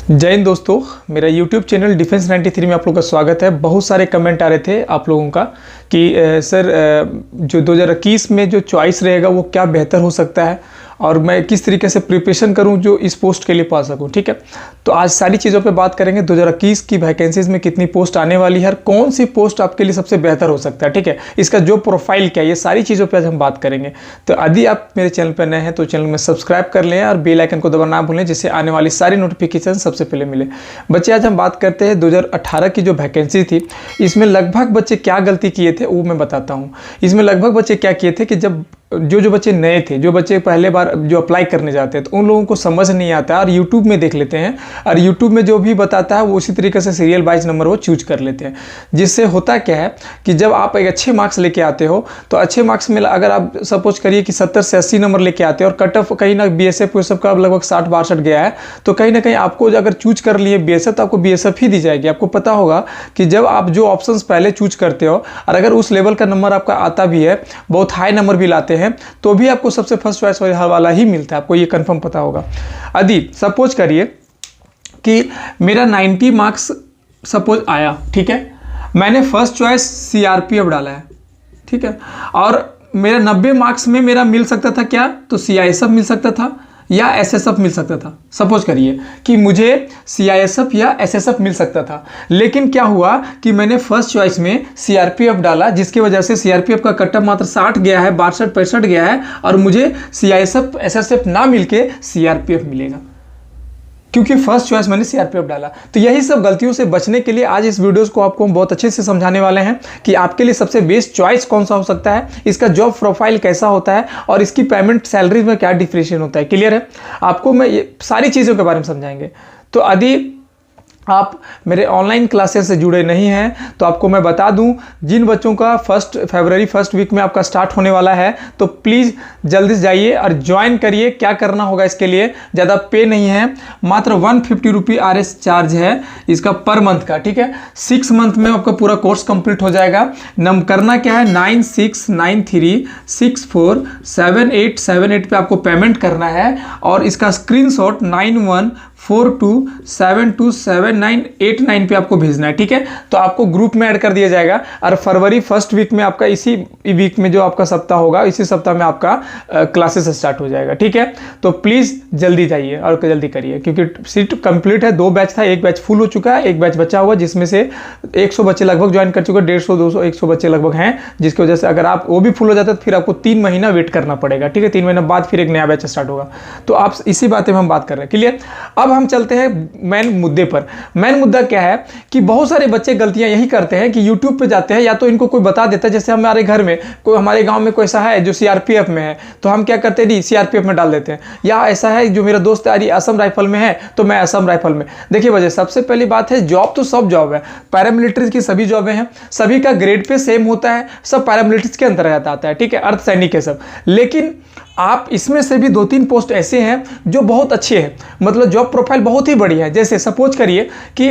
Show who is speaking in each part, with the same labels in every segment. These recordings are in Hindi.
Speaker 1: जय हिंद दोस्तों, मेरा YouTube चैनल डिफेंस 93 में आप लोगों का स्वागत है। बहुत सारे कमेंट आ रहे थे आप लोगों का कि सर जो 2021 में जो चॉइस रहेगा वो क्या बेहतर हो सकता है और मैं किस तरीके से प्रिपरेशन करूं जो इस पोस्ट के लिए पा सकूं। ठीक है, तो आज सारी चीज़ों पे बात करेंगे। 2021 की वैकेंसीज में कितनी पोस्ट आने वाली है, कौन सी पोस्ट आपके लिए सबसे बेहतर हो सकता है, ठीक है, इसका जो प्रोफाइल क्या है, ये सारी चीज़ों पे आज हम बात करेंगे। तो यदि आप मेरे चैनल पर नए हैं तो चैनल में सब्सक्राइब कर लें और बेल आइकन को दबाना ना भूलें, जिससे आने वाली सारी नोटिफिकेशन सबसे पहले मिले। बच्चे, आज हम बात करते हैं 2018 की जो वैकेंसी थी, इसमें लगभग बच्चे क्या गलती किए थे वो मैं बताता हूँ। इसमें लगभग बच्चे क्या किए थे कि जब जो बच्चे नए थे, जो बच्चे पहले बार जो अप्लाई करने जाते हैं, तो उन लोगों को समझ नहीं आता और यूट्यूब में देख लेते हैं और यूट्यूब में जो भी बताता है वो उसी तरीके से सीरियल वाइज नंबर वो चूज कर लेते हैं। जिससे होता क्या है कि जब आप एक अच्छे मार्क्स लेके आते हो तो अच्छे मार्क्स में अगर आप सपोज करिए कि 70 से 80 नंबर लेके आते हो और कट ऑफ कहीं ना BSF वो सब का लगभग 60-62 गया है, तो कहीं ना कहीं आपको अगर चूज कर लिए BSF तो आपको BSF ही दी जाएगी। आपको पता होगा कि जब आप जो ऑप्शंस पहले चूज करते हो और अगर उस लेवल का नंबर आपका आता भी है, बहुत हाई नंबर भी लाते हैं, तो भी आपको सबसे फर्स्ट चॉइस वाला ही मिलता है। आपको ये कंफर्म पता होगा। यदि सपोज करिए कि मेरा 90 मार्क्स सपोज आया, ठीक है, मैंने फर्स्ट चॉइस CRPF डाला है, ठीक है, और मेरा 90 मार्क्स में मेरा मिल सकता था क्या, तो CISF मिल सकता था या SSF मिल सकता था। सपोज करिए कि मुझे CISF या SSF मिल सकता था, लेकिन क्या हुआ कि मैंने फर्स्ट चॉइस में CRPF डाला, जिसकी वजह से CRPF का कट ऑफ मात्र 60 गया है, 62-65 गया है और मुझे CISF SSF ना मिलके CRPF मिलेगा, क्योंकि फर्स्ट चॉइस मैंने CRPF डाला। तो यही सब गलतियों से बचने के लिए आज इस वीडियोस को आपको हम बहुत अच्छे से समझाने वाले हैं कि आपके लिए सबसे बेस्ट चॉइस कौन सा हो सकता है, इसका जॉब प्रोफाइल कैसा होता है और इसकी पेमेंट सैलरी में क्या डिफरेंशिएशन होता है। क्लियर है? आपको मैं ये सारी चीज़ों के बारे में समझाएंगे। तो यदि आप मेरे ऑनलाइन क्लासेस से जुड़े नहीं हैं तो आपको मैं बता दूं, जिन बच्चों का फरवरी फर्स्ट वीक में आपका स्टार्ट होने वाला है तो प्लीज़ जल्दी से जाइए और ज्वाइन करिए। क्या करना होगा इसके लिए, ज़्यादा पे नहीं है, मात्र 150 रुपये RS चार्ज है इसका पर मंथ का, ठीक है। 6 मंथ में आपका पूरा कोर्स कंप्लीट हो जाएगा। करना क्या है, 9693647878 पे आपको पेमेंट करना है और इसका स्क्रीनशॉट 9142727989 पे आपको भेजना है, ठीक है। तो आपको ग्रुप में ऐड कर दिया जाएगा और फरवरी फर्स्ट वीक में आपका इसी वीक में जो आपका सप्ताह होगा, इसी सप्ताह में आपका क्लासेस स्टार्ट हो जाएगा, ठीक है। तो प्लीज़ जल्दी जाइए और जल्दी करिए, क्योंकि सीट कंप्लीट है। 2 बैच था, एक बैच फुल हो चुका है, एक बैच बचा हुआ, जिसमें से 100 बच्चे लगभग ज्वाइन कर चुके हैं। 150, 200, 100 बच्चे लगभग हैं, जिसकी वजह से अगर आप वो भी फुल हो जाता है तो फिर आपको 3 महीना वेट करना पड़ेगा, ठीक है। 3 महीने बाद फिर एक नया बैच स्टार्ट होगा। तो आप इसी बातें में हम बात कर रहे हैं, क्लियर। अब हम चलते हैं मेन मुद्दे पर। मेन मुद्दा क्या है कि बहुत सारे बच्चे गलतियां यही करते हैं कि YouTube पे जाते हैं, या तो इनको कोई बता देता है, जैसे हमारे घर में कोई, हमारे गांव में कोई ऐसा है जो CRPF में है, तो हम क्या करते हैं, CRPF में डाल देते हैं। या ऐसा है जो मेरा दोस्त यारी असम राइफल में है तो मैं असम राइफल में। देखिए वजह, सबसे पहली बात है, जॉब तो सब जॉब है, पैरामिलिट्री की सभी जॉबें हैं, सभी का ग्रेड पे सेम होता है, सब पैरामिलिट्री के अंतर्गत आता है, ठीक है, अर्धसैनिक है सब। लेकिन आप इसमें से भी 2-3 पोस्ट ऐसे हैं जो बहुत अच्छे हैं, मतलब जॉब प्रोफाइल बहुत ही बढ़िया है। जैसे सपोज करिए कि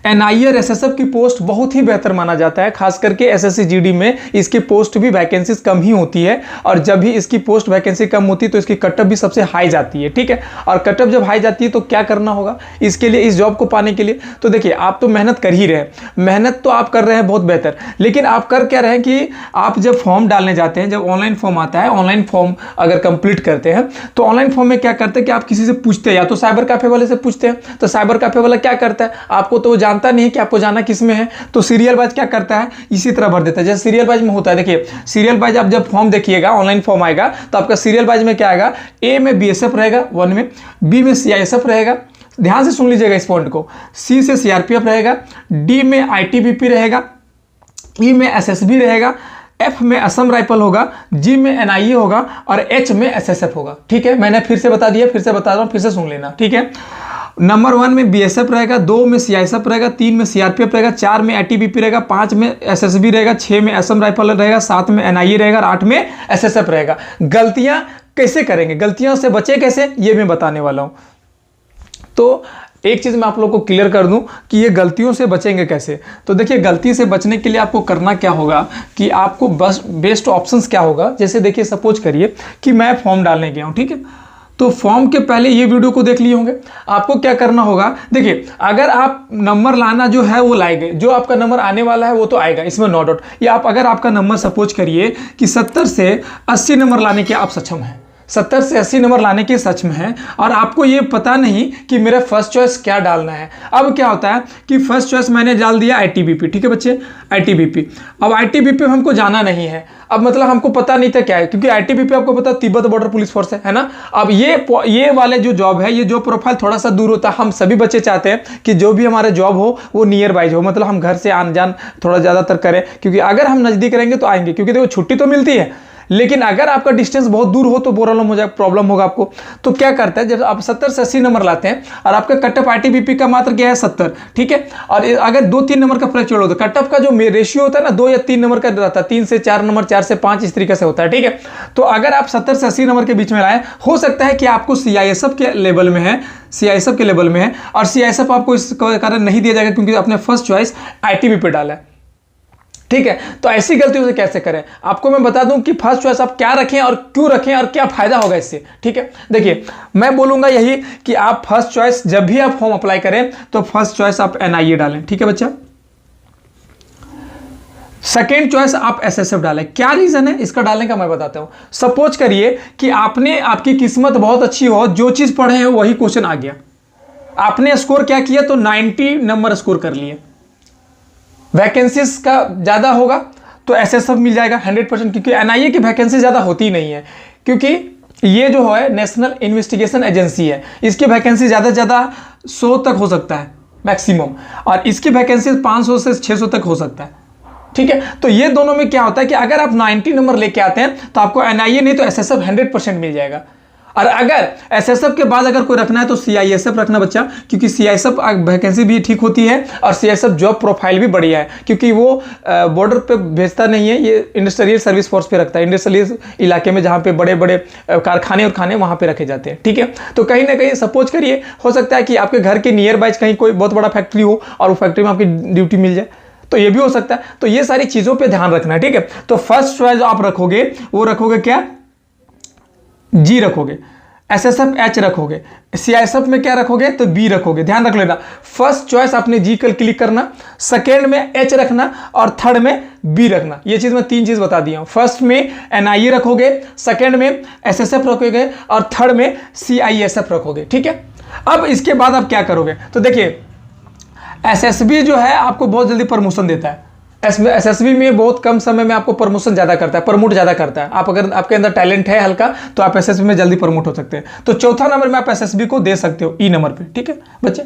Speaker 1: NIA और SSF की पोस्ट बहुत ही बेहतर माना जाता है, खास करके SSC GD में इसकी पोस्ट भी वैकेंसीज कम ही होती है, और जब भी इसकी पोस्ट वैकेंसी कम होती है तो इसकी कटअप भी सबसे हाई जाती है, ठीक है। और कटअप जब हाई जाती है तो क्या करना होगा इसके लिए, इस जॉब को पाने के लिए, तो देखिए आप तो मेहनत कर ही रहे हैं, मेहनत तो आप कर रहे हैं बहुत बेहतर, लेकिन आप कर क्या रहे हैं कि आप जब फॉर्म डालने जाते हैं, जब ऑनलाइन फॉर्म आता है, ऑनलाइन फॉर्म अगर कंप्लीट करते हैं तो ऑनलाइन फॉर्म में क्या करते हैं कि आप किसी से पूछते हैं, या तो साइबर कैफे वाले से पूछते हैं, तो साइबर कैफे वाला क्या करता है, आपको तो वो जानता नहीं है कि आपको जाना किस में है, तो सीरियल वाइज क्या करता है, इसी तरह भर देता है जैसे सीरियल वाइज में होता है। देखिए सीरियल वाइज आप जब फॉर्म देखिएगा, ऑनलाइन फॉर्म आएगा तो आपका सीरियल वाइज में क्या आएगा, A में BSF रहेगा 1 में, B में CISF रहेगा, ध्यान से सुन लीजिएगा इस पॉइंट को, C से CRPF रहेगा, D में ITBP रहेगा, E में SSB रहेगा, F में असम राइफल होगा, G में NIA होगा और H में SSF होगा, ठीक है। मैंने फिर से बता दिया, फिर से बता रहा हूं, फिर से सुन लेना, ठीक है। नंबर 1 में BSF रहेगा, 2 में CISF रहेगा, 3 में CRPF रहेगा, 4 में ITBP रहेगा, 5 में SSB रहेगा, 6 में असम राइफल रहेगा, 7 में NIA रहेगा और 8 में SSF रहेगा। गलतियां कैसे करेंगे, गलतियों से बचे कैसे, ये मैं बताने वाला हूं। तो एक चीज़ मैं आप लोगों को क्लियर कर दूं कि ये गलतियों से बचेंगे कैसे। तो देखिए गलती से बचने के लिए आपको करना क्या होगा कि आपको बस बेस्ट ऑप्शंस क्या होगा। जैसे देखिए सपोज करिए कि मैं फॉर्म डालने गया हूँ, ठीक है, तो फॉर्म के पहले ये वीडियो को देख लिए होंगे। आपको क्या करना होगा, देखिए अगर आप नंबर लाना जो है वो लाएंगे, जो आपका नंबर आने वाला है वो तो आएगा, इसमें नो डाउट। या आप अगर आपका नंबर सपोज करिए कि 70 से 80 नंबर लाने के आप सक्षम हैं, 70 से 80 नंबर लाने के सच में है, और आपको ये पता नहीं कि मेरा फर्स्ट चॉइस क्या डालना है। अब क्या होता है कि फर्स्ट चॉइस मैंने डाल दिया ITBP, ठीक है बच्चे, ITBP। अब ITBP हमको जाना नहीं है, अब मतलब हमको पता नहीं था क्या है, क्योंकि ITBP आपको पता है तिब्बत बॉर्डर पुलिस फोर्स है ना। अब ये वाले जो जॉब है, ये जॉब प्रोफाइल थोड़ा सा दूर होता है। हम सभी बच्चे चाहते हैं कि जो भी हमारा जॉब हो वो नियर बाइज हो, मतलब हम घर से आन जान थोड़ा ज़्यादातर करें, क्योंकि अगर हम नज़दीक रहेंगे तो आएंगे, क्योंकि देखो छुट्टी तो मिलती है, लेकिन अगर आपका डिस्टेंस बहुत दूर हो तो प्रॉब्लम होगा आपको। तो क्या करता है, जब आप 70 से 80 नंबर लाते हैं और आपका कटअप ITBP का मात्र क्या है 70, ठीक है, और अगर 2-3 नंबर का फ्लैक्चुएट हो तो कटअप का जो रेशियो होता है ना 2 या 3 नंबर का रहता है, 3 से 4 नंबर, 4 से 5 इस तरीके से होता है, ठीक है। तो अगर आप 70 से 80 नंबर के बीच में लाए, हो सकता है कि आपको CISF के लेवल में है, CISF के लेवल में है, और CISF आपको इस कारण नहीं दिया जाएगा क्योंकि आपने फर्स्ट चॉइस ITBP डाला है, ठीक है। तो ऐसी गलतियों से कैसे करें, आपको मैं बता दूं कि फर्स्ट चॉइस आप क्या रखें और क्यों रखें और क्या फायदा होगा इससे, ठीक है। देखिए मैं बोलूंगा यही कि आप फर्स्ट चॉइस जब भी आप फॉर्म अप्लाई करें तो फर्स्ट चॉइस आप NIA डालें, ठीक है बच्चा। सेकेंड चॉइस आप SSF डालें। क्या रीजन है इसका डालने का मैं बताता हूं। सपोज करिए कि आपकी किस्मत बहुत अच्छी हो, जो चीज पढ़े हैं वही क्वेश्चन आ गया, आपने स्कोर क्या किया तो 90 नंबर स्कोर कर लिए, वैकेंसीज का ज़्यादा होगा तो SSF मिल जाएगा 100%, क्योंकि NIA की वैकेंसी ज़्यादा होती नहीं है, क्योंकि ये जो है नेशनल इन्वेस्टिगेशन एजेंसी है, इसकी वैकेंसी ज़्यादा से ज़्यादा 100 तक हो सकता है मैक्सिमम, और इसकी वैकेंसी 500 से 600 तक हो सकता है, ठीक है। तो ये दोनों में क्या होता है कि अगर आप 90 नंबर लेके आते हैं तो आपको NIA नहीं तो SSF 100% मिल जाएगा। और अगर SSF के बाद अगर कोई रखना है तो CISF रखना बच्चा, क्योंकि CISF वैकेंसी भी ठीक होती है और CISF जॉब प्रोफाइल भी बढ़िया है, क्योंकि वो बॉर्डर पे भेजता नहीं है, ये इंडस्ट्रियल सर्विस फोर्स पे रखता है, इंडस्ट्रियल इलाके में जहाँ पे बड़े बड़े कारखाने और खाने वहाँ पे रखे जाते हैं, ठीक है। तो कहीं ना कहीं सपोज करिए हो सकता है कि आपके घर के नियर बाइज कहीं कोई बहुत बड़ा फैक्ट्री हो और वो फैक्ट्री में आपकी ड्यूटी मिल जाए, तो ये भी हो सकता है। तो ये सारी चीज़ों पर ध्यान रखना है, ठीक है। तो फर्स्ट चॉइस आप रखोगे वो रखोगे क्या, G रखोगे, SSF H रखोगे, CISF में क्या रखोगे तो B रखोगे, ध्यान रख लेना। फर्स्ट चॉइस आपने G कल क्लिक करना, सेकेंड में H रखना और थर्ड में B रखना। ये चीज़ मैं 3 चीज़ बता दिया हूँ। फर्स्ट में NIA रखोगे, सेकेंड में SSF रखोगे और थर्ड में CISF रखोगे, ठीक है। अब इसके बाद आप क्या करोगे तो देखिए SSB जो है आपको बहुत जल्दी प्रमोशन देता है, SSB में बहुत कम समय में आपको प्रमोशन ज़्यादा करता है, प्रमोट ज़्यादा करता है। आप अगर आपके अंदर टैलेंट है हल्का तो आप SSB में जल्दी प्रमोट हो सकते हैं। तो चौथा नंबर में आप SSB को दे सकते हो E नंबर पे, ठीक है बच्चे।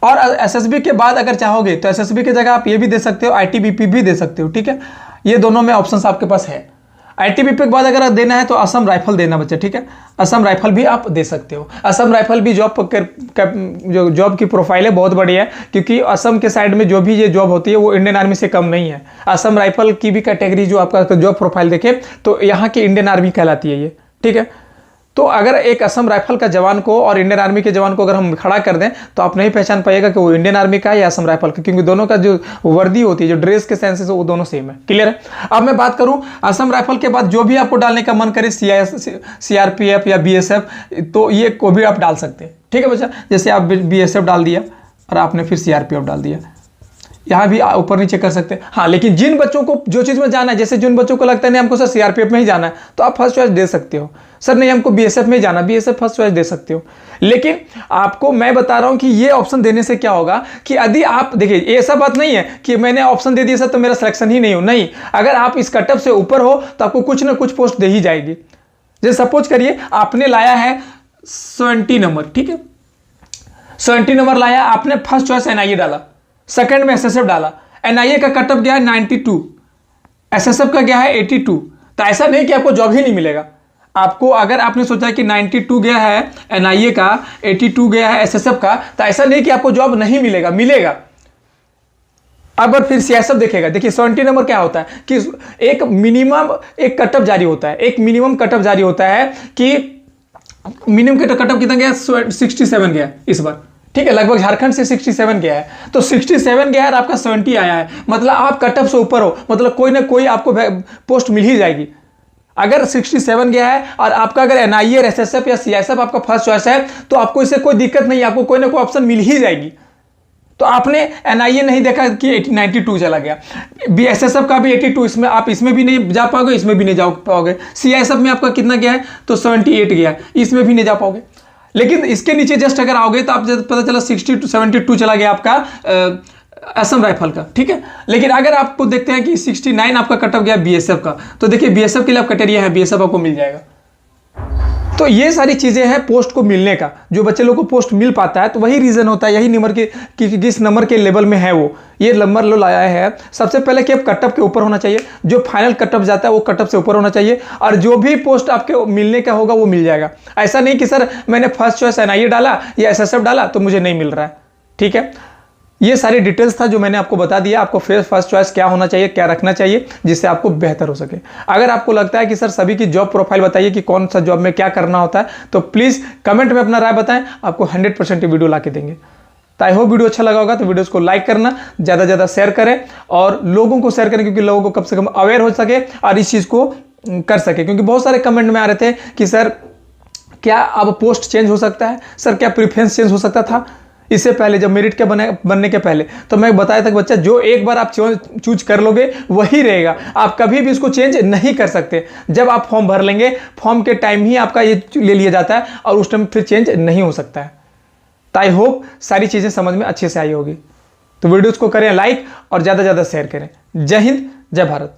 Speaker 1: और SSB के बाद अगर चाहोगे तो SSB की जगह आप ये भी दे सकते हो, ITBP भी दे सकते हो, ठीक है। ये दोनों में ऑप्शंस आपके पास है। ITBP के बाद अगर देना है तो असम राइफल देना बच्चा, ठीक है, असम राइफल भी आप दे सकते हो। असम राइफल भी जो जॉब की प्रोफाइल है बहुत बढ़िया है, क्योंकि असम के साइड में जो भी ये जॉब होती है वो इंडियन आर्मी से कम नहीं है। असम राइफल की भी कैटेगरी जो आपका जॉब प्रोफाइल देखे तो यहाँ की इंडियन आर्मी कहलाती है ये, ठीक है। तो अगर एक असम राइफल का जवान को और इंडियन आर्मी के जवान को अगर हम खड़ा कर दें तो आप नहीं पहचान पाइएगा कि वो इंडियन आर्मी का है या असम राइफल का, क्योंकि दोनों का जो वर्दी होती है, जो ड्रेस के सेंस है वो दोनों सेम है। क्लियर है। अब मैं बात करूं असम राइफल के बाद जो भी आपको डालने का मन करे, CRPF या BSF, तो ये को भी आप डाल सकते हैं, ठीक है बच्चा। जैसे आप BSF डाल दिया और आपने फिर CRPF डाल दिया, यहाँ भी ऊपर नीचे कर सकते हैं। हाँ, लेकिन जिन बच्चों को जो चीज़ में जाना है, जैसे जिन बच्चों को लगता है नहीं हमको सर CRPF में ही जाना है, तो आप फर्स्ट चॉइस दे सकते हो। सर नहीं हमको BSF में ही जाना, BSF फर्स्ट चॉइस दे सकते हो। लेकिन आपको मैं बता रहा हूँ कि ये ऑप्शन देने से क्या होगा कि यदि आप देखिए, ऐसा बात नहीं है कि मैंने ऑप्शन दे दिया सर तो मेरा सिलेक्शन ही नहीं हो, नहीं। अगर आप इस कटअप से ऊपर हो तो आपको कुछ ना कुछ पोस्ट दे ही जाएगी। जैसे सपोज करिए आपने लाया है 70 नंबर, ठीक है, 70 नंबर लाया आपने, फर्स्ट चॉइस NIA डाला, सेकंड में SSF डाला, NIA का कटअप गया है 92, SSF का गया है 82, तो ऐसा नहीं कि आपको जॉब ही नहीं मिलेगा। आपको अगर आपने सोचा कि 92 गया है NIA का, 82 गया है SSF का, तो ऐसा नहीं कि आपको जॉब नहीं मिलेगा, मिलेगा। अब फिर CISF देखेगा। देखिए 70 नंबर क्या होता है कि एक मिनिमम एक कटअप जारी होता है, एक मिनिमम कटअप जारी होता है कि मिनिमम कटअप कितना गया, 67 गया इस बार, ठीक है, लगभग झारखंड से 67 गया है। तो 67 गया है और आपका 70 आया है, मतलब आप कटअप से ऊपर हो, मतलब कोई ना कोई आपको पोस्ट मिल ही जाएगी। अगर 67 गया है और आपका अगर NIE, SSF या CISF आपका फर्स्ट चॉइस है तो आपको इससे कोई दिक्कत नहीं है, आपको कोई ना कोई ऑप्शन मिल ही जाएगी। तो आपने NIE नहीं देखा कि 92 चला गया, SSF का भी 82, इसमें आप इसमें भी नहीं जा पाओगे, इसमें भी नहीं जा पाओगे। CISF में आपका कितना गया है तो 78 गया है, इसमें भी नहीं जा पाओगे। लेकिन इसके नीचे जस्ट अगर आओगे तो आप पता चला 60 to 72 चला गया आपका असम राइफल का, ठीक है। लेकिन अगर आपको देखते हैं कि 69 आपका कट ऑफ गया BSF का, तो देखिए BSF के लिए आप क्राइटेरिया है, BSF आपको मिल जाएगा। तो ये सारी चीज़ें हैं पोस्ट को मिलने का, जो बच्चे लोग को पोस्ट मिल पाता है तो वही रीज़न होता है, यही नंबर के कि जिस नंबर के लेवल में है वो ये नंबर लो लाया है। सबसे पहले कि आप कटअप के ऊपर होना चाहिए, जो फाइनल कटअप जाता है वो कटअप से ऊपर होना चाहिए, और जो भी पोस्ट आपके मिलने का होगा वो मिल जाएगा। ऐसा नहीं कि सर मैंने फर्स्ट चॉइस NIE डाला या SSF डाला तो मुझे नहीं मिल रहा है, ठीक है। ये सारी डिटेल्स था जो मैंने आपको बता दिया, आपको फर्स्ट चॉइस क्या होना चाहिए, क्या रखना चाहिए, जिससे आपको बेहतर हो सके। अगर आपको लगता है कि सर सभी की जॉब प्रोफाइल बताइए कि कौन सा जॉब में क्या करना होता है, तो प्लीज़ कमेंट में अपना राय बताएं, आपको 100% वीडियो ला के देंगे। तो आई होप वीडियो अच्छा लगा होगा, तो वीडियोस को लाइक करना, ज़्यादा से ज़्यादा शेयर करें और लोगों को शेयर करें, क्योंकि लोगों को कम से कम अवेयर हो सके और इस चीज़ को कर सके। क्योंकि बहुत सारे कमेंट में आ रहे थे कि सर क्या अब पोस्ट चेंज हो सकता है, सर क्या प्रीफरेंस चेंज हो सकता था इससे पहले, जब मेरिट के बनने के पहले। तो मैं बताया था कि बच्चा जो एक बार आप चूज कर लोगे वही रहेगा, आप कभी भी इसको चेंज नहीं कर सकते। जब आप फॉर्म भर लेंगे, फॉर्म के टाइम ही आपका ये ले लिया जाता है और उस टाइम फिर चेंज नहीं हो सकता है। तो आई होप सारी चीज़ें समझ में अच्छे से आई होगी। तो वीडियोज़ को करें लाइक और ज़्यादा से ज़्यादा शेयर करें। जय हिंद, जय भारत।